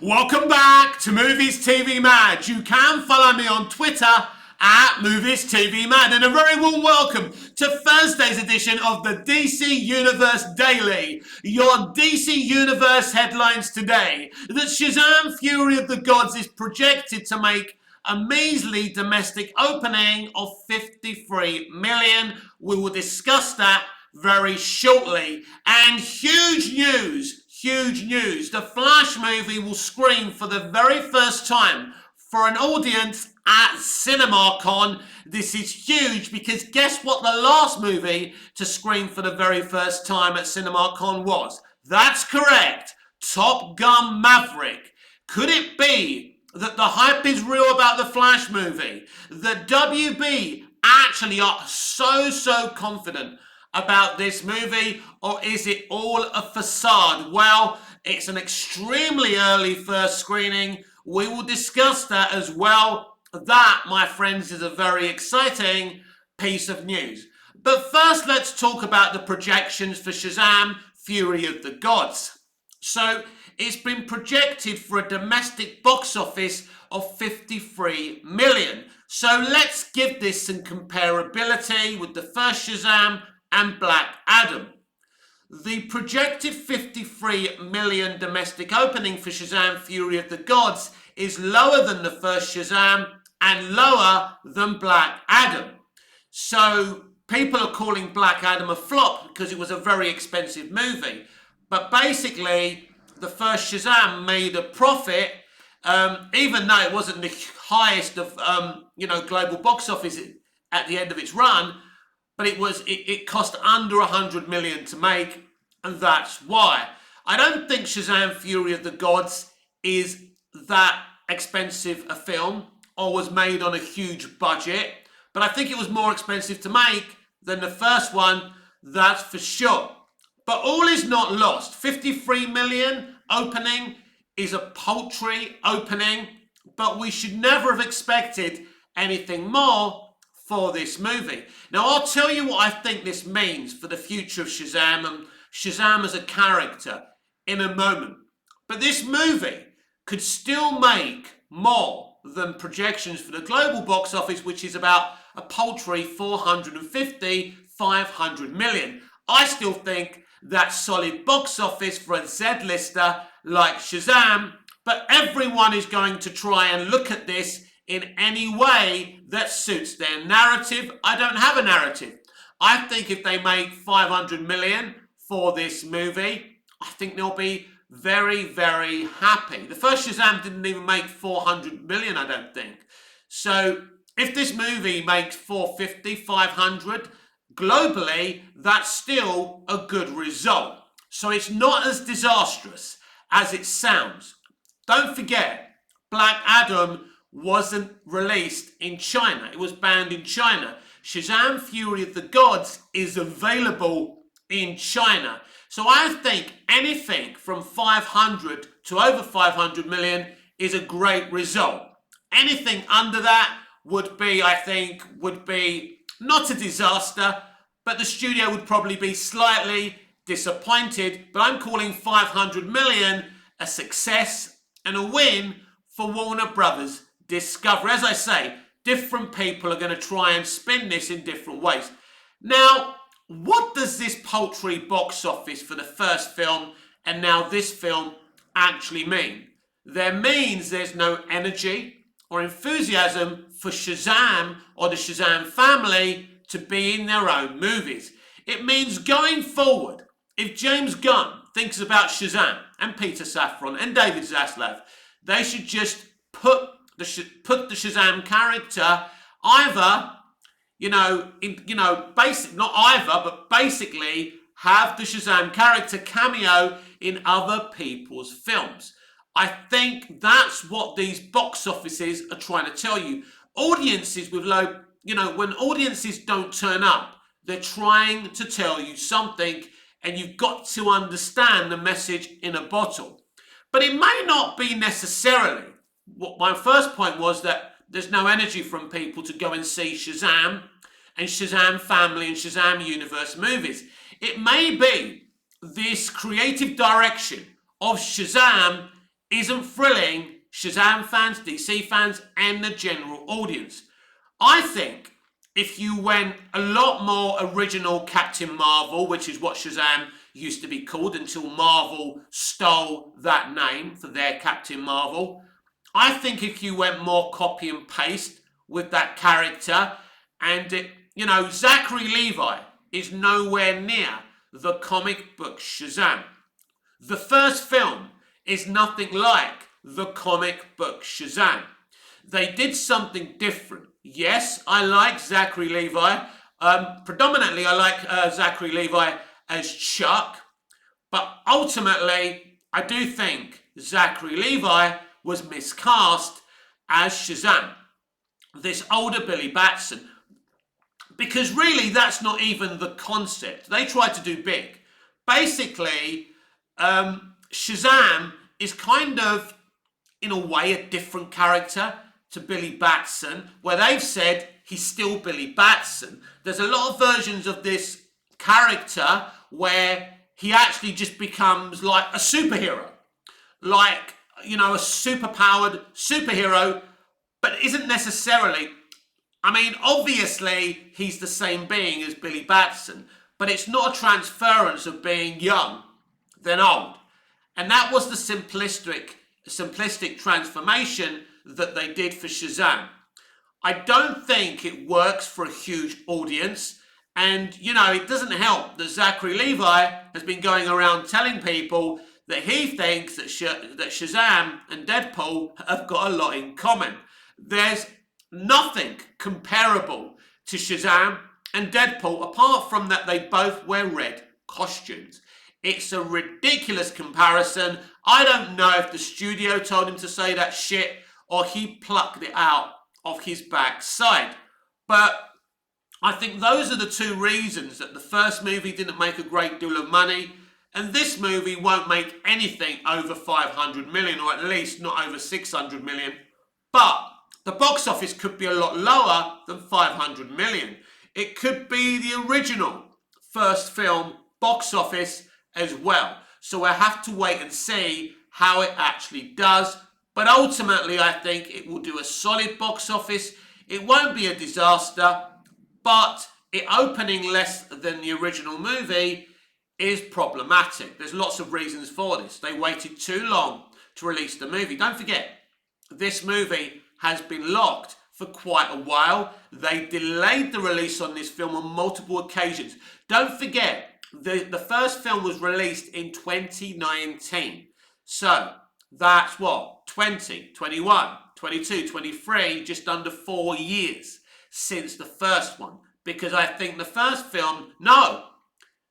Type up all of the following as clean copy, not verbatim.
Welcome back to Movies TV Mad. You can follow me on Twitter at Movies TV Mad, and a very warm welcome to Thursday's edition of the DC Universe Daily. Your DC Universe headlines today: that Shazam! Fury of the Gods is projected to make a measly domestic opening of 53 million. We will discuss that very shortly. And huge news. The Flash movie will screen for the very first time for an audience at CinemaCon. This is huge because guess what the last movie to screen for the very first time at CinemaCon was? That's correct, Top Gun Maverick. Could it be that the hype is real about the Flash movie? The WB actually are so confident about this movie, or is it all a facade? Well, it's an extremely early first screening. We will discuss that as well. That, my friends, is a very exciting piece of news. But first, let's talk about the projections for Shazam! Fury of the Gods. So, it's been projected for a domestic box office of 53 million. So let's give this some comparability with the first Shazam and Black Adam. The projected 53 million domestic opening for Shazam! Fury of the Gods is lower than the first Shazam and lower than Black Adam. So people are calling Black Adam a flop because it was a very expensive movie. But basically, the first Shazam made a profit, even though it wasn't the highest of global box office at the end of its run. But it cost under 100 million to make, and that's why. I don't think Shazam! Fury of the Gods is that expensive a film or was made on a huge budget, but I think it was more expensive to make than the first one, that's for sure. But all is not lost. 53 million opening is a paltry opening, but we should never have expected anything more for this movie. Now, I'll tell you what I think this means for the future of Shazam and Shazam as a character in a moment. But this movie could still make more than projections for the global box office, which is about a paltry 450, 500 million. I still think that's solid box office for a Z-lister like Shazam, but everyone is going to try and look at this in any way that suits their narrative. I don't have a narrative. I think if they make 500 million for this movie, I think they'll be very happy. The first Shazam didn't even make 400 million, I don't think. So if this movie makes 450, 500, globally, that's still a good result. So it's not as disastrous as it sounds. Don't forget, Black Adam wasn't released in China. It was banned in China. Shazam! Fury of the Gods is available in China. So I think anything from 500 to over 500 million is a great result. Anything under that would be not a disaster, but the studio would probably be slightly disappointed. But I'm calling 500 million a success and a win for Warner Brothers Discovery. As I say, different people are going to try and spin this in different ways. Now, what does this paltry box office for the first film and now this film actually mean? There means there's no energy or enthusiasm for Shazam or the Shazam family to be in their own movies. It means going forward, if James Gunn thinks about Shazam and Peter Safran and David Zaslav, they should just put the Shazam character either, basically have the Shazam character cameo in other people's films. I think that's what these box offices are trying to tell you. Audiences with low, when audiences don't turn up, they're trying to tell you something, and you've got to understand the message in a bottle. But it may not be necessarily. What my first point was that there's no energy from people to go and see Shazam and Shazam family and Shazam universe movies. It may be this creative direction of Shazam isn't thrilling Shazam fans, DC fans, and the general audience. I think if you went a lot more original Captain Marvel, which is what Shazam used to be called until Marvel stole that name for their Captain Marvel, I think if you went more copy and paste with that character, and Zachary Levi is nowhere near the comic book Shazam. The first film is nothing like the comic book Shazam. They did something different. Yes, I like Zachary Levi. Predominantly, I like Zachary Levi as Chuck. But ultimately, I do think Zachary Levi was miscast as Shazam, this older Billy Batson. Because really, that's not even the concept. They tried to do big. Basically, Shazam is kind of, in a way, a different character to Billy Batson, where they've said he's still Billy Batson. There's a lot of versions of this character where he actually just becomes like a superhero. Like, a superpowered superhero, but isn't necessarily. Obviously, he's the same being as Billy Batson, but it's not a transference of being young, then old. And that was the simplistic transformation that they did for Shazam. I don't think it works for a huge audience. And, it doesn't help that Zachary Levi has been going around telling people that he thinks that Shazam and Deadpool have got a lot in common. There's nothing comparable to Shazam and Deadpool apart from that they both wear red costumes. It's a ridiculous comparison. I don't know if the studio told him to say that shit or he plucked it out of his backside. But I think those are the two reasons that the first movie didn't make a great deal of money, and this movie won't make anything over 500 million, or at least not over 600 million. But the box office could be a lot lower than 500 million. It could be the original first film box office as well. So we'll have to wait and see how it actually does. But ultimately, I think it will do a solid box office. It won't be a disaster, but it opening less than the original movie is problematic. There's lots of reasons for this. They waited too long to release the movie. Don't forget, this movie has been locked for quite a while. They delayed the release on this film on multiple occasions. Don't forget, the first film was released in 2019. So that's what? 20, 21, 22, 23, just under 4 years since the first one. Because I think the first film,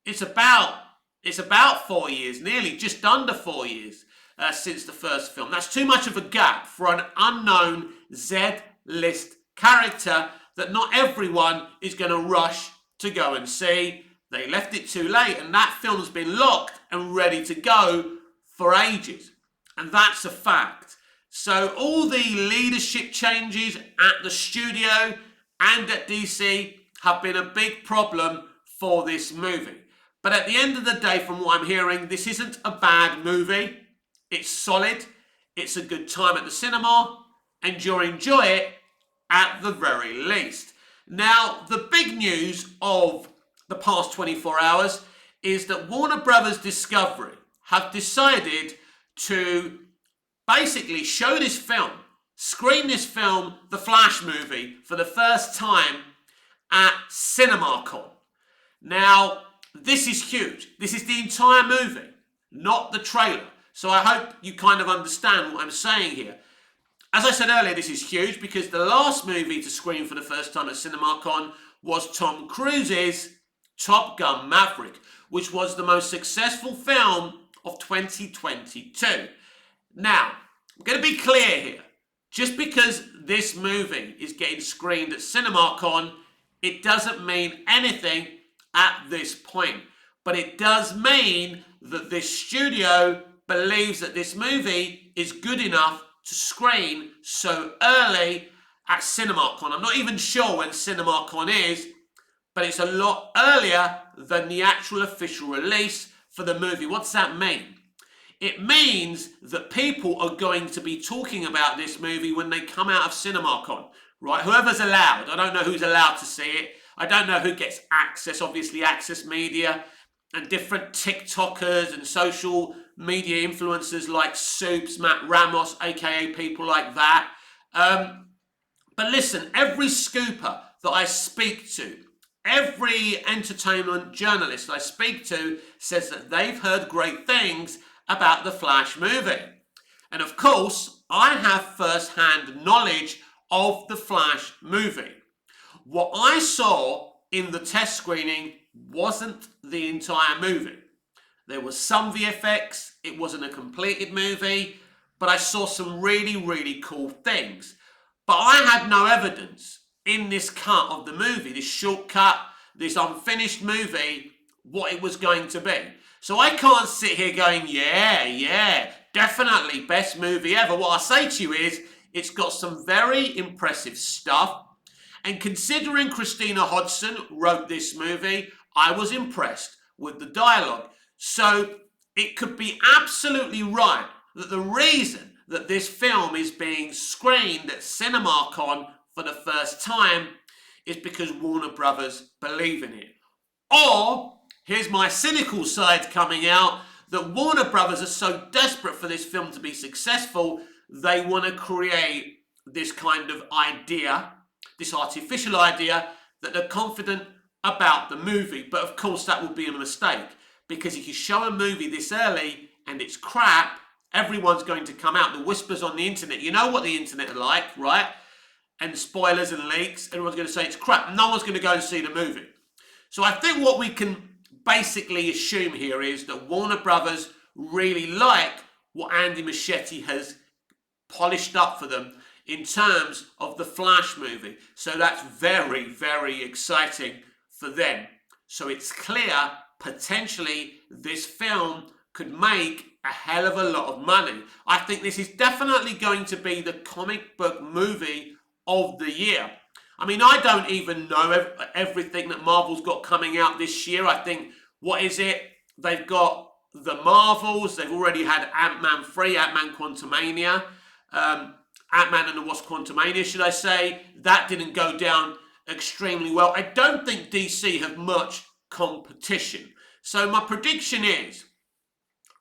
it's about 4 years, nearly just under 4 years since the first film. That's too much of a gap for an unknown Z-list character that not everyone is going to rush to go and see. They left it too late, and that film's been locked and ready to go for ages. And that's a fact. So all the leadership changes at the studio and at DC have been a big problem for this movie. But at the end of the day, from what I'm hearing, this isn't a bad movie. It's solid. It's a good time at the cinema, and you'll enjoy it at the very least. Now, the big news of the past 24 hours is that Warner Brothers Discovery have decided to basically show this film, screen this film, the Flash movie, for the first time at CinemaCon. Now, this is huge. This is the entire movie, not the trailer. So I hope you kind of understand what I'm saying here. As I said earlier, this is huge because the last movie to screen for the first time at CinemaCon was Tom Cruise's Top Gun Maverick, which was the most successful film of 2022. Now, I'm going to be clear here. Just because this movie is getting screened at CinemaCon, it doesn't mean anything at this point. But it does mean that this studio believes that this movie is good enough to screen so early at CinemaCon. I'm not even sure when CinemaCon is, but it's a lot earlier than the actual official release for the movie. What's that mean? It means that people are going to be talking about this movie when they come out of cinemacon, right? Whoever's allowed. I don't know who's allowed to see it. I don't know who gets access, obviously Access Media and different TikTokers and social media influencers like Soups, Matt Ramos, aka people like that. But listen, every scooper that I speak to, every entertainment journalist I speak to says that they've heard great things about the Flash movie. And of course, I have first-hand knowledge of the Flash movie. What I saw in the test screening wasn't the entire movie. There was some VFX, it wasn't a completed movie, but I saw some really, really cool things. But I had no evidence in this cut of the movie, this shortcut, this unfinished movie, what it was going to be. So I can't sit here going, yeah, definitely best movie ever. What I say to you is, it's got some very impressive stuff. And considering Christina Hodson wrote this movie, I was impressed with the dialogue. So it could be absolutely right that the reason that this film is being screened at CinemaCon for the first time is because Warner Brothers believe in it. Or, here's my cynical side coming out, that Warner Brothers are so desperate for this film to be successful, they want to create this kind of idea, this artificial idea, that they're confident about the movie. But of course that would be a mistake, because if you show a movie this early and it's crap, everyone's going to come out. The whispers on the internet, you know what the internet are like, right? And spoilers and leaks, everyone's going to say it's crap. No one's going to go and see the movie. So I think what we can basically assume here is that Warner Brothers really like what Andy Muschietti has polished up for them in terms of the Flash movie. So that's very, very exciting for them. So it's clear, potentially, this film could make a hell of a lot of money. I think this is definitely going to be the comic book movie of the year. I mean, I don't even know everything that Marvel's got coming out this year. I think, what is it? They've got the Marvels. They've already had Ant-Man 3, Ant-Man Quantumania. Ant-Man and the Wasp Quantumania, should I say. That didn't go down extremely well. I don't think DC have much competition. So my prediction is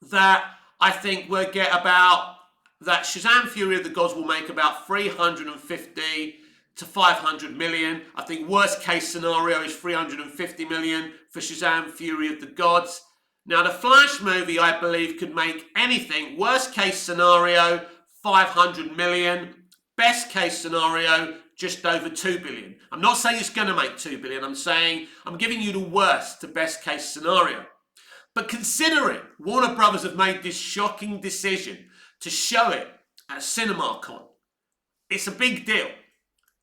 that I think we'll get about, that Shazam Fury of the Gods will make about 350 to 500 million. I think worst case scenario is 350 million for Shazam Fury of the Gods. Now the Flash movie, I believe, could make anything. Worst case scenario, 500 million. Best case scenario, just over 2 billion. I'm not saying it's going to make 2 billion. I'm saying I'm giving you the worst to best case scenario. But considering Warner Brothers have made this shocking decision to show it at CinemaCon, it's a big deal.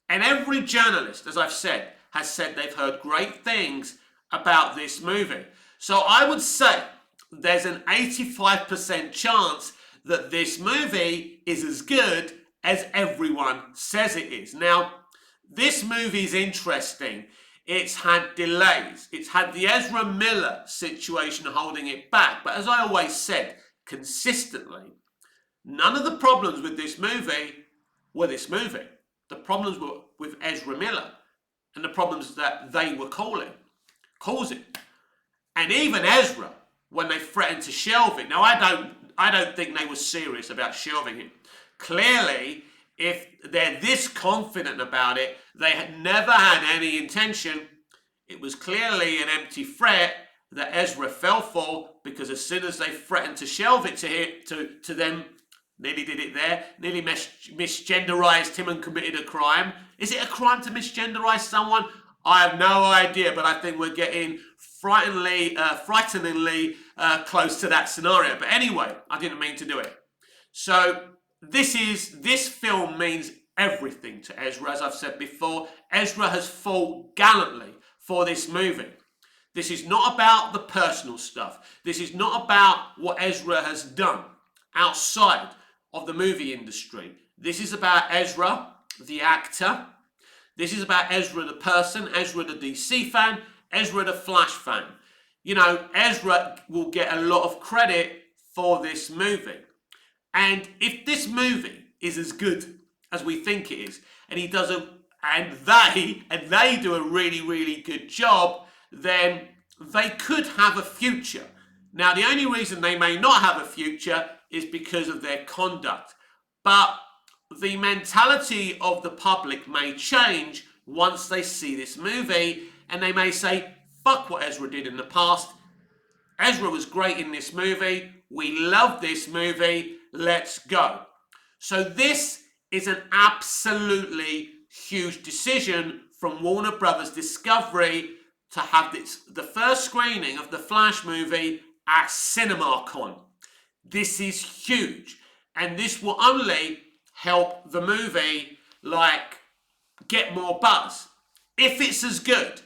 And every journalist, as I've said, has said they've heard great things about this movie. So I would say there's an 85% chance that this movie is as good as everyone says it is. Now, this movie is interesting. It's had delays. It's had the Ezra Miller situation holding it back. But as I always said, consistently, none of the problems with this movie were this movie. The problems were with Ezra Miller and the problems that they were causing. And even Ezra, when they threatened to shelve it. Now, I don't think they were serious about shelving it. Clearly, if they're this confident about it, they had never had any intention. It was clearly an empty threat that Ezra fell for, because as soon as they threatened to shelve it to them, nearly did it there, nearly misgenderized him and committed a crime. Is it a crime to misgenderize someone? I have no idea, but I think we're getting frighteningly close to that scenario. But anyway, I didn't mean to do it. So this film means everything to Ezra, as I've said before. Ezra has fought gallantly for this movie. This is not about the personal stuff. This is not about what Ezra has done outside of the movie industry. This is about Ezra, the actor. This is about Ezra the person, Ezra the DC fan, Ezra the Flash fan. You know, Ezra will get a lot of credit for this movie. And if this movie is as good as we think it is, and they do a really, really good job, then they could have a future. Now, the only reason they may not have a future is because of their conduct. But the mentality of the public may change once they see this movie, and they may say, fuck what Ezra did in the past. Ezra was great in this movie. We love this movie. Let's go. So this is an absolutely huge decision from Warner Brothers Discovery to have the first screening of the Flash movie at CinemaCon. This is huge. And this will only help the movie, get more buzz. If it's as good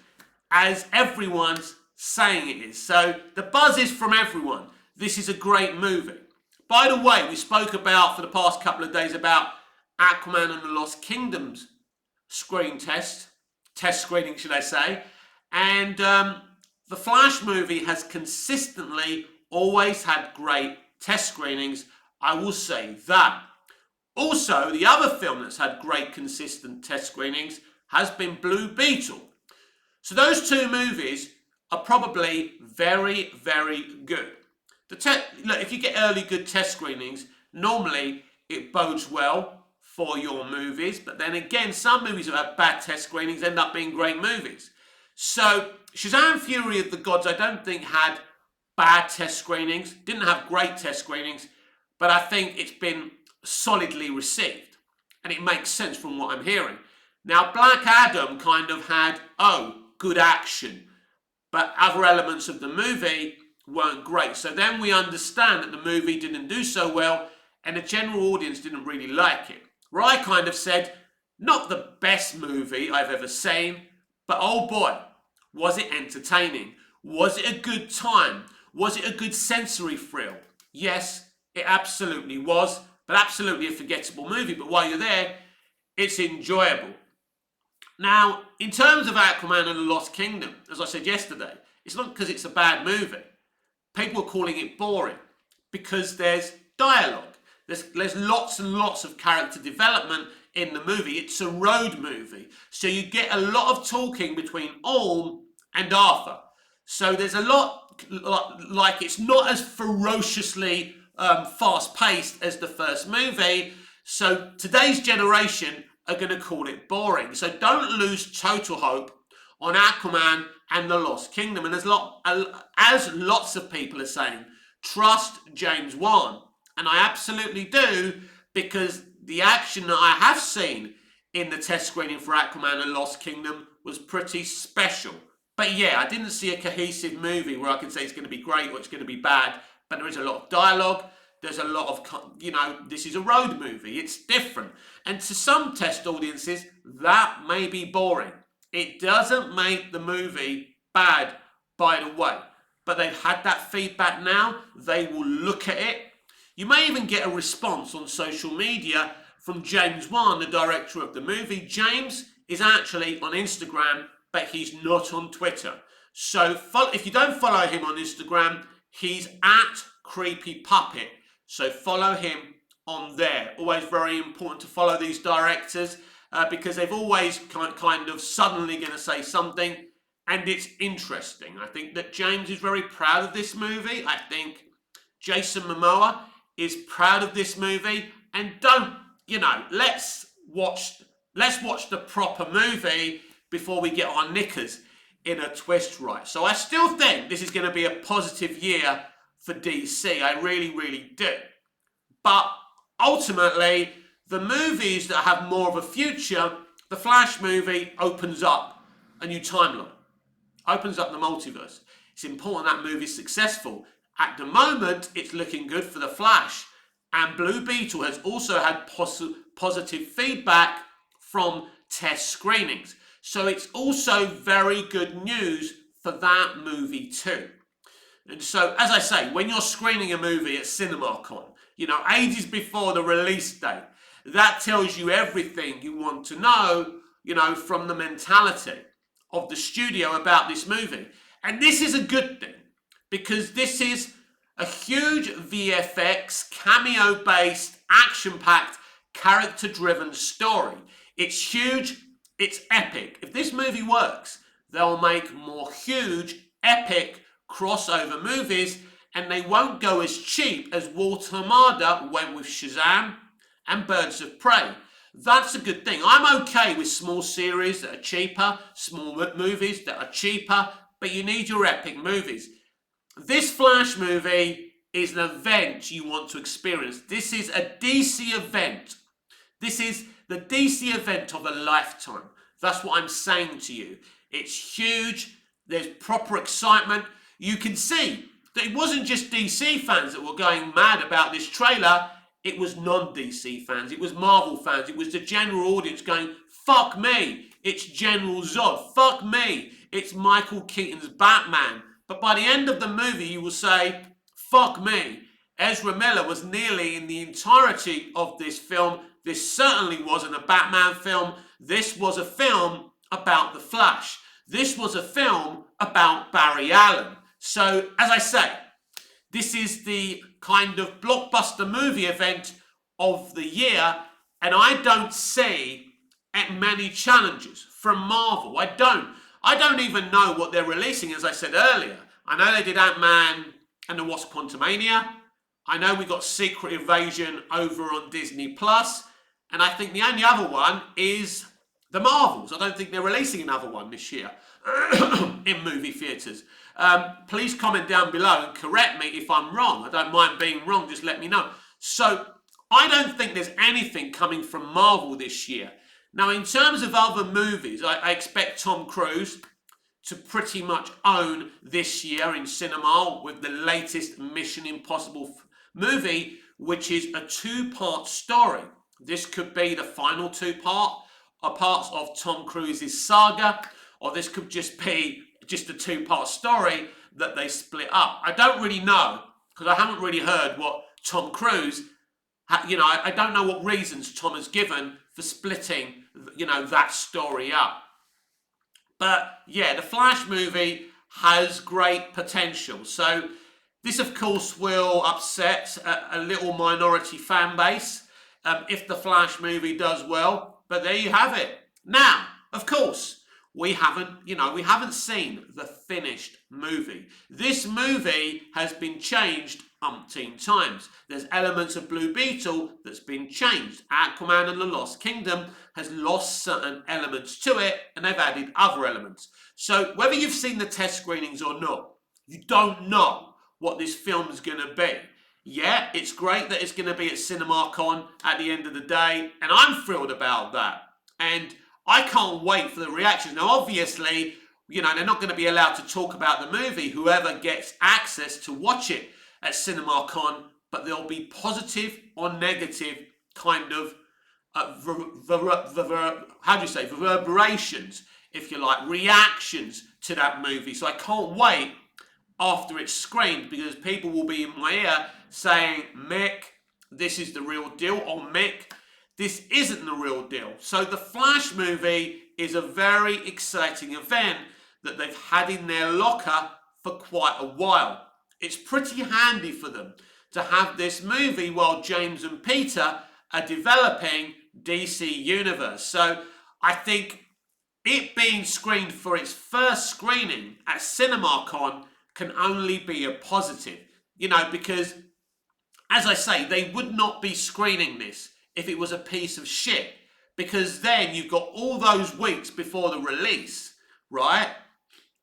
as everyone's saying it is. So the buzz is from everyone. This is a great movie. By the way, we spoke about for the past couple of days about Aquaman and the Lost Kingdom's test screening, should I say. And the Flash movie has consistently always had great test screenings. I will say that. Also, the other film that's had great consistent test screenings has been Blue Beetle. So those two movies are probably very, very good. Look, if you get early good test screenings, normally it bodes well for your movies. But then again, some movies that have bad test screenings end up being great movies. So Shazam! Fury of the Gods, I don't think had bad test screenings, didn't have great test screenings, but I think it's been solidly received. And it makes sense from what I'm hearing. Now, Black Adam kind of had, good action, but other elements of the movie weren't great. So then we understand that the movie didn't do so well and the general audience didn't really like it. Where I kind of said, not the best movie I've ever seen, but oh boy, was it entertaining? Was it a good time? Was it a good sensory thrill? Yes, it absolutely was, but absolutely a forgettable movie. But while you're there, it's enjoyable. Now, in terms of Aquaman and the Lost Kingdom, as I said yesterday, it's not because it's a bad movie. People are calling it boring because there's dialogue. There's lots and lots of character development in the movie. It's a road movie. So you get a lot of talking between Orm and Arthur. So there's a lot, it's not as ferociously fast-paced as the first movie. So today's generation are going to call it boring. So don't lose total hope on Aquaman and the Lost Kingdom. And as lots of people are saying, trust James Wan. And I absolutely do, because the action that I have seen in the test screening for Aquaman and Lost Kingdom was pretty special. But yeah, I didn't see a cohesive movie where I can say it's going to be great or it's going to be bad. But there is a lot of dialogue. There's a lot of, this is a road movie. It's different. And to some test audiences, that may be boring. It doesn't make the movie bad, by the way. But they've had that feedback now. They will look at it. You may even get a response on social media from James Wan, the director of the movie. James is actually on Instagram, but he's not on Twitter. So if you don't follow him on Instagram, he's at Creepy Puppet. So follow him on there. Always very important to follow these directors because they've always kind of suddenly going to say something, and it's interesting. I think that James is very proud of this movie. I think Jason Momoa is proud of this movie, and let's watch the proper movie before we get our knickers in a twist, right? So I still think this is going to be a positive year for DC. I really, really do. But ultimately, the movies that have more of a future, the Flash movie opens up a new timeline, opens up the multiverse. It's important that movie is successful. At the moment, it's looking good for the Flash. And Blue Beetle has also had positive feedback from test screenings. So it's also very good news for that movie too. And so, as I say, when you're screening a movie at CinemaCon, ages before the release date, that tells you everything you want to know, from the mentality of the studio about this movie. And this is a good thing, because this is A huge VFX, cameo-based, action-packed, character-driven story. It's huge, it's epic. If this movie works, they'll make more huge, epic crossover movies, and they won't go as cheap as Walter Hamada went with Shazam and Birds of Prey. That's a good thing. I'm okay with small series that are cheaper, small movies that are cheaper, but you need your epic movies. This Flash movie is an event you want to experience. This is a DC event. This is the DC event of a lifetime. That's what I'm saying to you. It's huge. There's proper excitement. You can see that it wasn't just DC fans that were going mad about this trailer. It was non-DC fans. It was Marvel fans. It was the general audience going, fuck me. It's General Zod. Fuck me. It's Michael Keaton's Batman. But by the end of the movie, you will say, fuck me. Ezra Miller was nearly in the entirety of this film. This certainly wasn't a Batman film. This was a film about the Flash. This was a film about Barry Allen. So, as I say, this is the kind of blockbuster movie event of the year, and I don't see many challenges from Marvel. I don't even know what they're releasing, as I said earlier. I know they did Ant-Man and the Wasp: Quantumania. I know we got Secret Invasion over on Disney Plus, and I think the only other one is the Marvels. I don't think they're releasing another one this year in movie theatres. Please comment down below and correct me if I'm wrong. I don't mind being wrong, just let me know. So, I don't think there's anything coming from Marvel this year. Now, in terms of other movies, I expect Tom Cruise to pretty much own this year in cinema with the latest Mission Impossible movie, which is a two-part story. This could be the final parts of Tom Cruise's saga, or this could just be just a two-part story that they split up. I don't really know, because I haven't really heard what Tom Cruise, I don't know what reasons Tom has given for splitting, that story up. But yeah, the Flash movie has great potential. So this, of course, will upset a little minority fan base if the Flash movie does well. But there you have it. Now, of course, we haven't seen the finished movie. This movie has been changed umpteen times. There's elements of Blue Beetle that's been changed. Aquaman and the Lost Kingdom has lost certain elements to it, and they've added other elements. So whether you've seen the test screenings or not, you don't know what this film is going to be. Yeah, it's great that it's going to be at CinemaCon at the end of the day, and I'm thrilled about that. And I can't wait for the reactions. Now, obviously, they're not going to be allowed to talk about the movie, whoever gets access to watch it at CinemaCon, but there'll be positive or negative kind of reverberations, if you like, reactions to that movie. So I can't wait after it's screened, because people will be in my ear saying, Mick, this is the real deal, or Mick, this isn't the real deal. So the Flash movie is a very exciting event that they've had in their locker for quite a while. It's pretty handy for them to have this movie while James and Peter are developing DC Universe. So I think it being screened for its first screening at CinemaCon can only be a positive. Because, as I say, they would not be screening this if it was a piece of shit, because then you've got all those weeks before the release, right?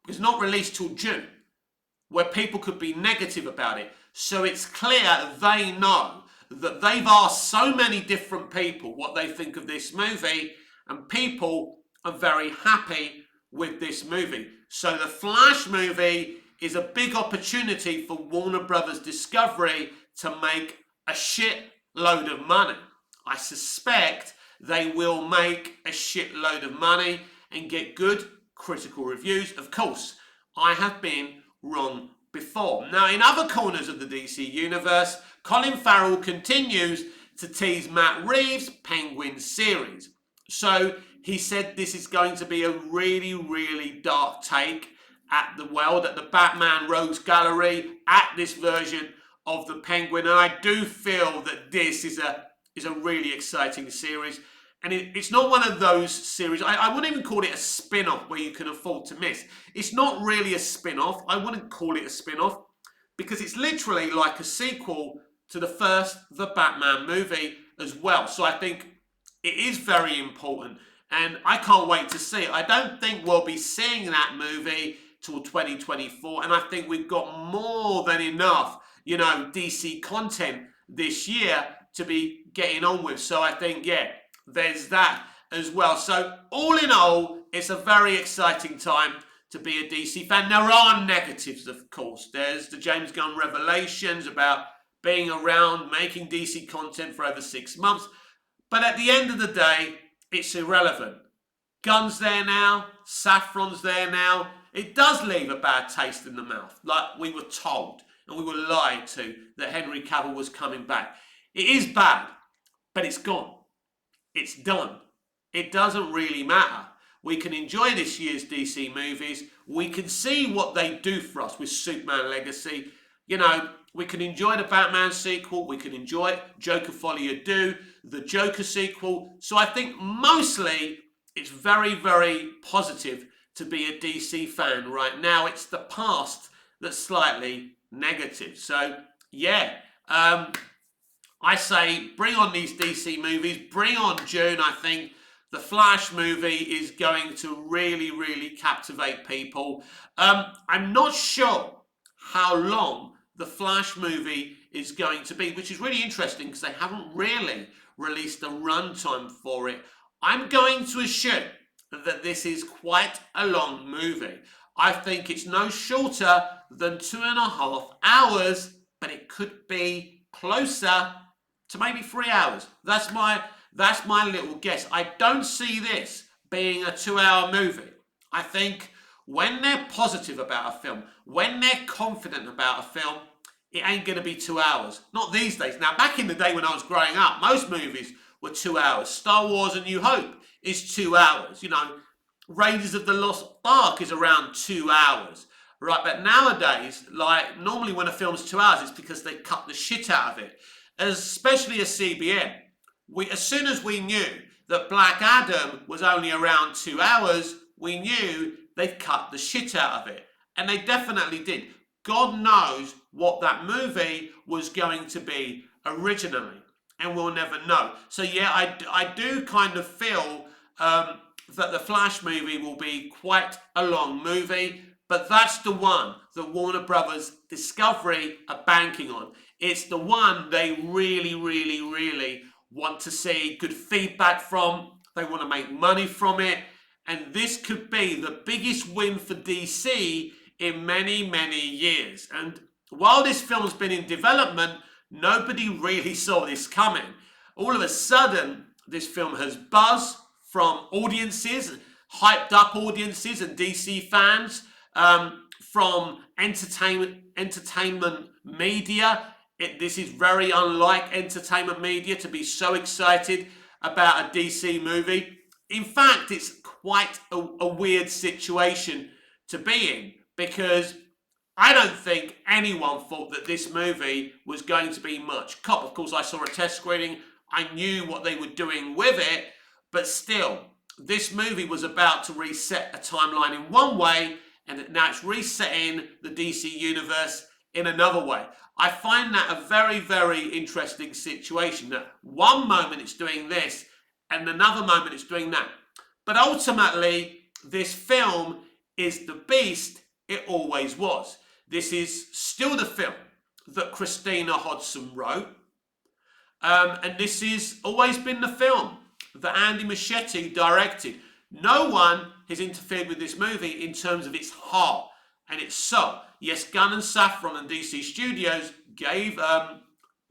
It's not released till June, where people could be negative about it. So it's clear they know that they've asked so many different people what they think of this movie, and people are very happy with this movie. So the Flash movie is a big opportunity for Warner Brothers Discovery to make a shit load of money. I suspect they will make a shitload of money and get good critical reviews. Of course, I have been wrong before. Now, in other corners of the DC universe, Colin Farrell continues to tease Matt Reeves' Penguin series. So he said this is going to be a really, really dark take at the world, at the Batman Rogues Gallery, at this version of the Penguin, and I do feel that this is a really exciting series. And it's not one of those series, I wouldn't even call it a spin-off where you can afford to miss. It's not really a spin-off. I wouldn't call it a spin-off because it's literally like a sequel to the Batman movie as well. So I think it is very important and I can't wait to see it. I don't think we'll be seeing that movie till 2024, and I think we've got more than enough, DC content this year to be getting on with. So I think, yeah, there's that as well. So all in all, it's a very exciting time to be a DC fan. There are negatives, of course. There's the James Gunn revelations about being around making DC content for over 6 months. But at the end of the day, it's irrelevant. Gunn's there now, Safran's there now. It does leave a bad taste in the mouth, like we were told and we were lied to that Henry Cavill was coming back. It is bad, but it's gone. It's done. It doesn't really matter. We can enjoy this year's DC movies. We can see what they do for us with Superman Legacy. We can enjoy the Batman sequel. We can enjoy Joker Folie à Deux, the Joker sequel. So I think mostly it's very, very positive to be a DC fan right now. It's the past that's slightly negative. So, yeah, I say bring on these DC movies. Bring on June. I think the Flash movie is going to really, really captivate people. I'm not sure how long the Flash movie is going to be, which is really interesting because they haven't really released a runtime for it. I'm going to assume that this is quite a long movie. I think it's no shorter than 2.5 hours, but it could be closer to maybe 3 hours. That's my little guess. I don't see this being a 2-hour movie. I think when they're positive about a film, when they're confident about a film, it ain't going to be 2 hours. Not these days. Now, back in the day when I was growing up, most movies were 2 hours. Star Wars: A New Hope is 2 hours. Raiders of the Lost Ark is around 2 hours. Right, but nowadays, like normally when a film's 2 hours, it's because they cut the shit out of it. Especially a CBN. As soon as we knew that Black Adam was only around 2 hours, we knew they'd cut the shit out of it. And they definitely did. God knows what that movie was going to be originally. And we'll never know. So yeah, I do kind of feel that the Flash movie will be quite a long movie. But that's the one that Warner Brothers Discovery are banking on. It's the one they really, really, really want to see good feedback from. They want to make money from it. And this could be the biggest win for DC in many, many years. And while this film's been in development, nobody really saw this coming. All of a sudden, this film has buzz from audiences, hyped up audiences and DC fans, from entertainment media. This is very unlike entertainment media to be so excited about a DC movie. In fact, it's quite a weird situation to be in because I don't think anyone thought that this movie was going to be much cop. Of course, I saw a test screening. I knew what they were doing with it, but still, this movie was about to reset a timeline in one way, and now it's resetting the DC universe in another way. I find that a very, very interesting situation. That one moment it's doing this, and another moment it's doing that. But ultimately, this film is the beast it always was. This is still the film that Christina Hodson wrote. And this has always been the film that Andy Muschietti directed. No one has interfered with this movie in terms of its heart and its soul. Yes, Gunn and Safran and DC Studios gave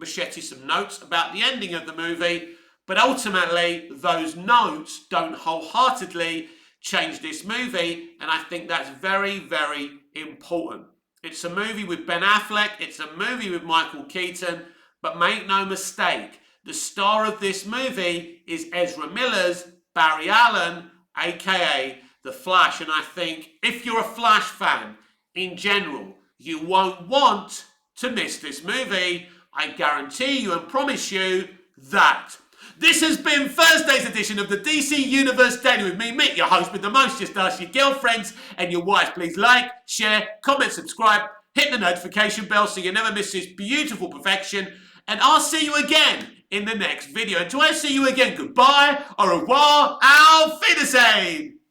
Muschietti some notes about the ending of the movie, but ultimately those notes don't wholeheartedly change this movie, and I think that's very, very important. It's a movie with Ben Affleck, it's a movie with Michael Keaton, but make no mistake, the star of this movie is Ezra Miller's Barry Allen, aka The Flash. And I think if you're a Flash fan in general, you won't want to miss this movie. I guarantee you and promise you that. This has been Thursday's edition of the DC Universe Daily with me, Mick, your host with the most. Just ask your girlfriends and your wives. Please like, share, comment, subscribe, hit the notification bell so you never miss this beautiful perfection. And I'll see you again in the next video. Until I see you again, goodbye, au revoir, auf Wiedersehen.